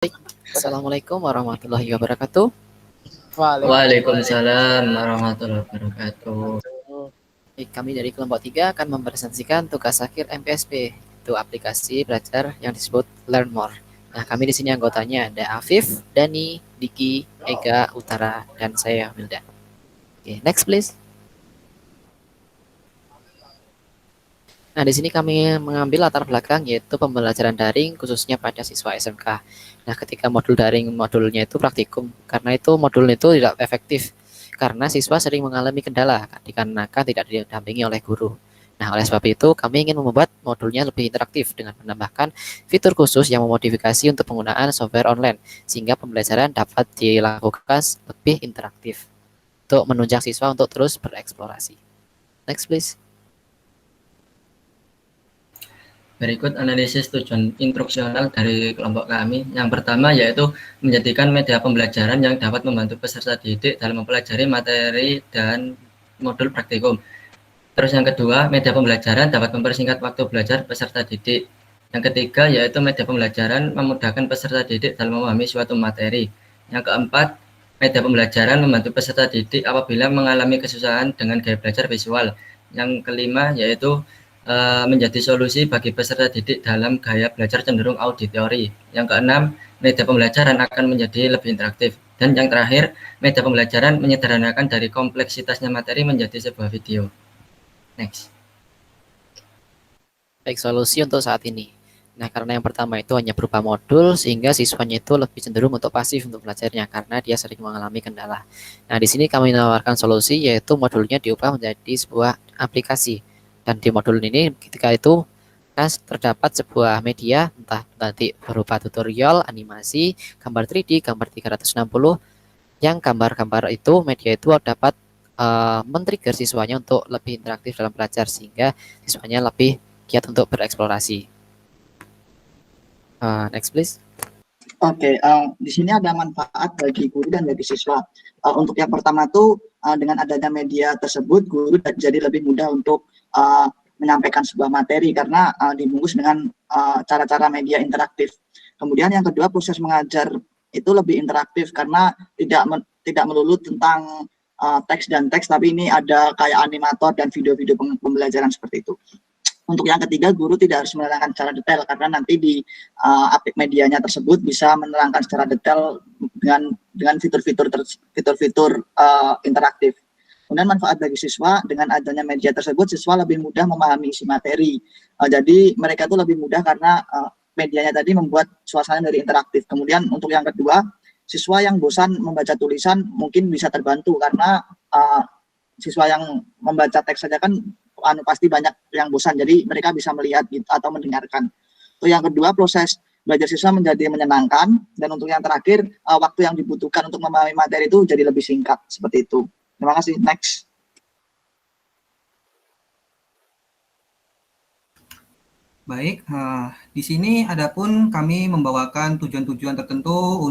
Baik, Assalamualaikum warahmatullahi wabarakatuh. Waalaikumsalam warahmatullahi wabarakatuh. Baik, kami dari kelompok 3 akan mempresentasikan tugas akhir MPSP, itu aplikasi belajar yang disebut Learn More. Nah, kami di sini anggotanya ada Afif, Dani, Diki, Ega, Utara, dan saya Wilda. Oke, next please. Nah, di sini kami mengambil latar belakang yaitu pembelajaran daring khususnya pada siswa SMK. Nah, ketika modul daring modulnya itu praktikum, karena itu modul itu tidak efektif karena siswa sering mengalami kendala dikarenakan tidak didampingi oleh guru. Nah, oleh sebab itu kami ingin membuat modulnya lebih interaktif dengan menambahkan fitur khusus yang memodifikasi untuk penggunaan software online sehingga pembelajaran dapat dilakukan lebih interaktif untuk menunjang siswa untuk terus bereksplorasi. Next please. Berikut analisis tujuan instruksional dari kelompok kami. Yang pertama yaitu menjadikan media pembelajaran yang dapat membantu peserta didik dalam mempelajari materi dan modul praktikum. Terus yang kedua, media pembelajaran dapat mempersingkat waktu belajar peserta didik. Yang ketiga yaitu media pembelajaran memudahkan peserta didik dalam memahami suatu materi. Yang keempat, media pembelajaran membantu peserta didik apabila mengalami kesusahan dengan gaya belajar visual. Yang kelima yaitu menjadi solusi bagi peserta didik dalam gaya belajar cenderung auditori. Yang keenam, media pembelajaran akan menjadi lebih interaktif. Dan yang terakhir, media pembelajaran menyederhanakan dari kompleksitasnya materi menjadi sebuah video. Next. Baik, solusi untuk saat ini. Nah, karena yang pertama itu hanya berupa modul, sehingga siswanya itu lebih cenderung untuk pasif untuk belajarnya, karena dia sering mengalami kendala. Nah, di sini kami menawarkan solusi, yaitu modulnya diubah menjadi sebuah aplikasi. Dan di modul ini, ketika itu terdapat sebuah media, entah nanti berupa tutorial, animasi, gambar 3D, gambar 360, yang gambar-gambar itu, media itu dapat men-trigger siswanya untuk lebih interaktif dalam belajar, sehingga siswanya lebih giat untuk bereksplorasi. Next please. Oke, di sini ada manfaat bagi guru dan bagi siswa. Untuk yang pertama tuh dengan adanya media tersebut, guru jadi lebih mudah untuk menyampaikan sebuah materi karena dibungkus dengan cara-cara media interaktif. Kemudian yang kedua, proses mengajar itu lebih interaktif karena tidak melulu tentang teks dan teks, tapi ini ada kayak animator dan video-video pembelajaran seperti itu. Untuk yang ketiga, guru tidak harus menerangkan secara detail karena nanti di aplik medianya tersebut bisa menerangkan secara detail dengan fitur-fitur interaktif. Kemudian manfaat bagi siswa, dengan adanya media tersebut siswa lebih mudah memahami isi materi. Jadi mereka itu lebih mudah karena medianya tadi membuat suasana dari interaktif. Kemudian untuk yang kedua, siswa yang bosan membaca tulisan mungkin bisa terbantu karena siswa yang membaca teks saja kan pasti banyak yang bosan, jadi mereka bisa melihat gitu, atau mendengarkan. Untuk yang kedua, proses belajar siswa menjadi menyenangkan, dan untuk yang terakhir, waktu yang dibutuhkan untuk memahami materi itu jadi lebih singkat, seperti itu. Terima kasih. Next. Baik, di sini adapun kami membawakan tujuan-tujuan tertentu.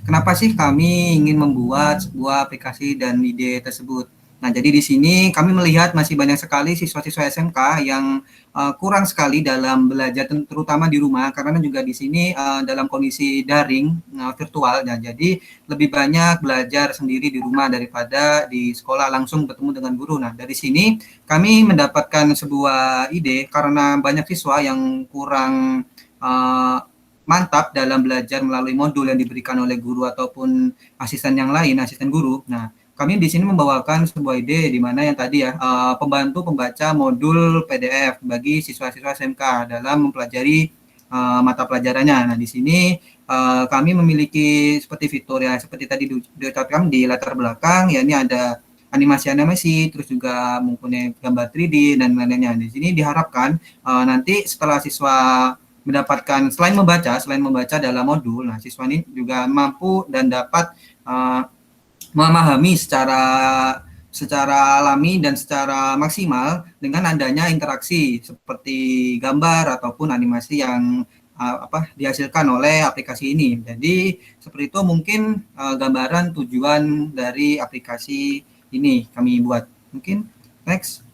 Kenapa sih kami ingin membuat sebuah aplikasi dan ide tersebut? Nah, jadi di sini kami melihat masih banyak sekali siswa-siswa SMK yang kurang sekali dalam belajar, terutama di rumah, karena juga di sini dalam kondisi daring virtual. Nah, jadi lebih banyak belajar sendiri di rumah daripada di sekolah langsung bertemu dengan guru. Nah, dari sini kami mendapatkan sebuah ide karena banyak siswa yang kurang mantap dalam belajar melalui modul yang diberikan oleh guru ataupun asisten yang lain, asisten guru. Nah, kami di sini membawakan sebuah ide di mana yang tadi ya, pembantu pembaca modul PDF bagi siswa-siswa SMK dalam mempelajari mata pelajarannya. Nah, di sini kami memiliki seperti fitur ya, seperti tadi diucapkan di latar belakang, ya ini ada animasi-animasi, terus juga mempunyai gambar 3D dan lain-lainnya. Di sini diharapkan nanti setelah siswa mendapatkan selain membaca dalam modul, nah siswa ini juga mampu dan dapat memahami secara alami dan secara maksimal dengan adanya interaksi seperti gambar ataupun animasi yang dihasilkan oleh aplikasi ini. Jadi seperti itu mungkin gambaran tujuan dari aplikasi ini kami buat. Mungkin next.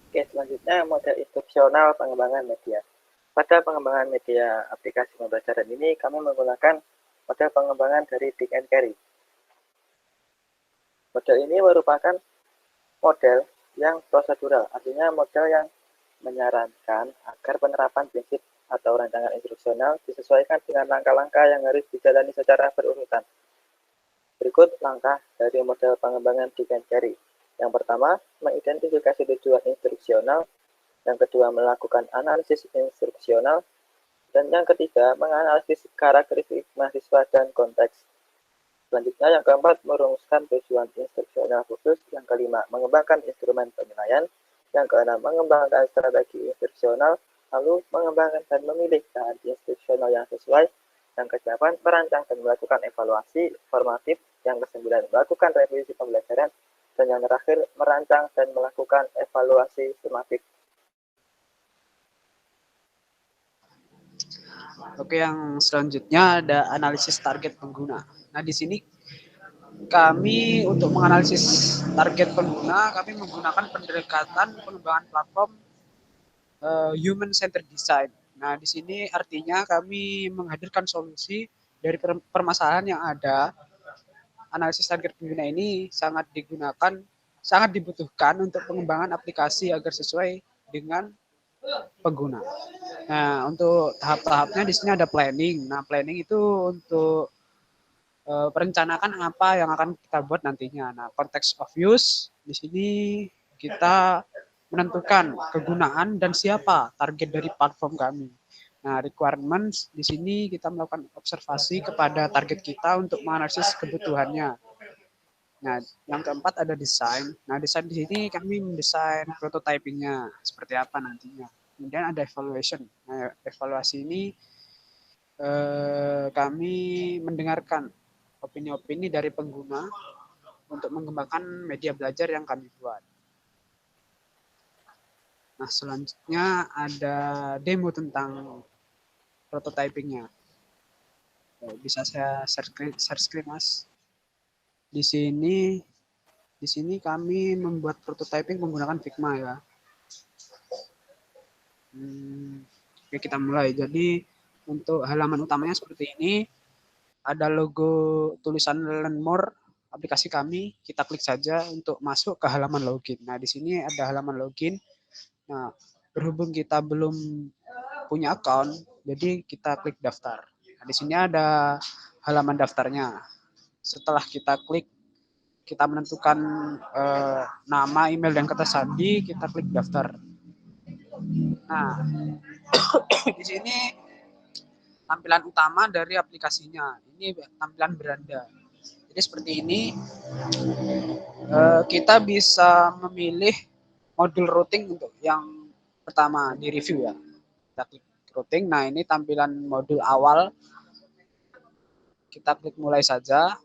Oke, selanjutnya model instruksional pengembangan media. Pada pengembangan media aplikasi pembelajaran ini, kami menggunakan model pengembangan dari Dick and Carey. Model ini merupakan model yang prosedural, artinya model yang menyarankan agar penerapan prinsip atau rancangan instruksional disesuaikan dengan langkah-langkah yang harus dijalani secara berurutan. Berikut langkah dari model pengembangan Dick and Carey. Yang pertama, mengidentifikasi tujuan instruksional. Yang kedua, melakukan analisis instruksional. Dan yang ketiga, menganalisis karakteristik mahasiswa dan konteks. Selanjutnya, yang keempat, merumuskan tujuan instruksional khusus. Yang kelima, mengembangkan instrumen penilaian. Yang keenam, mengembangkan strategi instruksional. Lalu, mengembangkan dan memilih bahan instruksional yang sesuai. Yang kedelapan, merancang dan melakukan evaluasi formatif. Yang kesembilan, melakukan revisi pembelajaran. Dan yang terakhir, merancang dan melakukan evaluasi sumatif. Oke, yang selanjutnya ada analisis target pengguna. Nah, di sini kami untuk menganalisis target pengguna, kami menggunakan pendekatan pengembangan platform human centered design. Nah, di sini artinya kami menghadirkan solusi dari permasalahan yang ada. Analisis target pengguna ini sangat digunakan, sangat dibutuhkan untuk pengembangan aplikasi agar sesuai dengan pengguna. Nah, untuk tahap-tahapnya di sini ada planning. Nah, planning itu untuk perencanaan apa yang akan kita buat nantinya. Nah, context of use di sini kita menentukan kegunaan dan siapa target dari platform kami. Nah, requirements di sini kita melakukan observasi kepada target kita untuk menganalisis kebutuhannya. Nah, yang keempat ada desain. Nah, desain di sini kami mendesain prototypingnya seperti apa nantinya. Kemudian ada evaluation. Nah, evaluasi ini kami mendengarkan opini-opini dari pengguna untuk mengembangkan media belajar yang kami buat. Nah, selanjutnya ada demo tentang prototypingnya. Bisa saya share screen, Mas. Di sini kami membuat prototyping menggunakan Figma ya. Oke, kita mulai. Jadi untuk halaman utamanya seperti ini. Ada logo tulisan Learn More aplikasi kami. Kita klik saja untuk masuk ke halaman login. Nah, di sini ada halaman login. Nah, berhubung kita belum punya account, jadi kita klik daftar. Nah, di sini ada halaman daftarnya. Setelah kita klik, kita menentukan nama, email, dan kata sandi, kita klik daftar. Nah, di sini tampilan utama dari aplikasinya. Ini tampilan beranda. Jadi seperti ini, kita bisa memilih modul routing untuk yang pertama di review ya. Kita klik routing. Nah, ini tampilan modul awal. Kita klik mulai saja.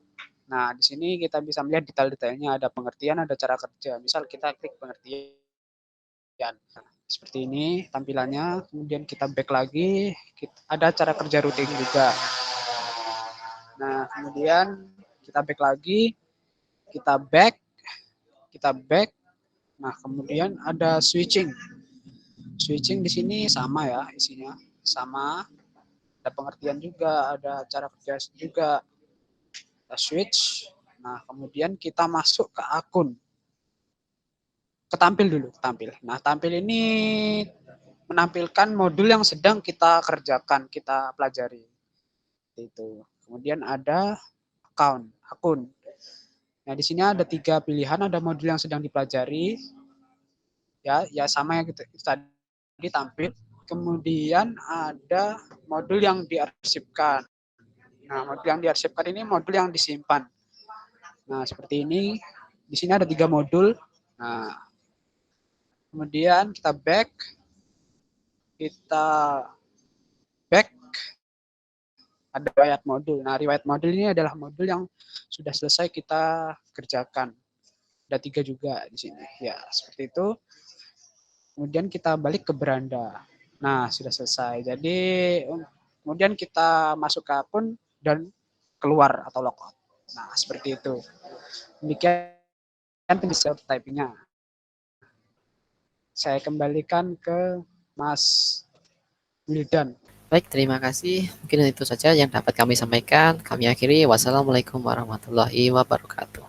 Nah, di sini kita bisa melihat detail-detailnya. Ada pengertian, ada cara kerja. Misal kita klik pengertian. Seperti ini tampilannya. Kemudian kita back lagi. Ada cara kerja routing juga. Nah, kemudian kita back lagi. Kita back. Nah, kemudian ada switching. Switching di sini sama ya isinya. Sama. Ada pengertian juga, ada cara kerja juga. Kita switch. Nah, kemudian kita masuk ke akun. Ketampil dulu, tampil. Nah, tampil ini menampilkan modul yang sedang kita kerjakan, kita pelajari. Itu. Kemudian ada akun. Nah, di sini ada 3 pilihan, ada modul yang sedang dipelajari. Ya sama yang kita tadi tampil. Kemudian ada modul yang diarsipkan. Nah, modul yang diarsipkan ini modul yang disimpan. Nah, seperti ini. Di sini ada 3 modul. Nah, kemudian kita back. Ada riwayat modul. Nah, riwayat modul ini adalah modul yang sudah selesai kita kerjakan. Ada 3 juga di sini. Ya, seperti itu. Kemudian kita balik ke beranda. Nah, sudah selesai. Jadi, kemudian kita masuk ke akun dan keluar atau logout. Nah, seperti itu. Demikian penjelasan typingnya. Saya kembalikan ke Mas Wildan. Baik, terima kasih. Mungkin itu saja yang dapat kami sampaikan. Kami akhiri. Wassalamualaikum warahmatullahi wabarakatuh.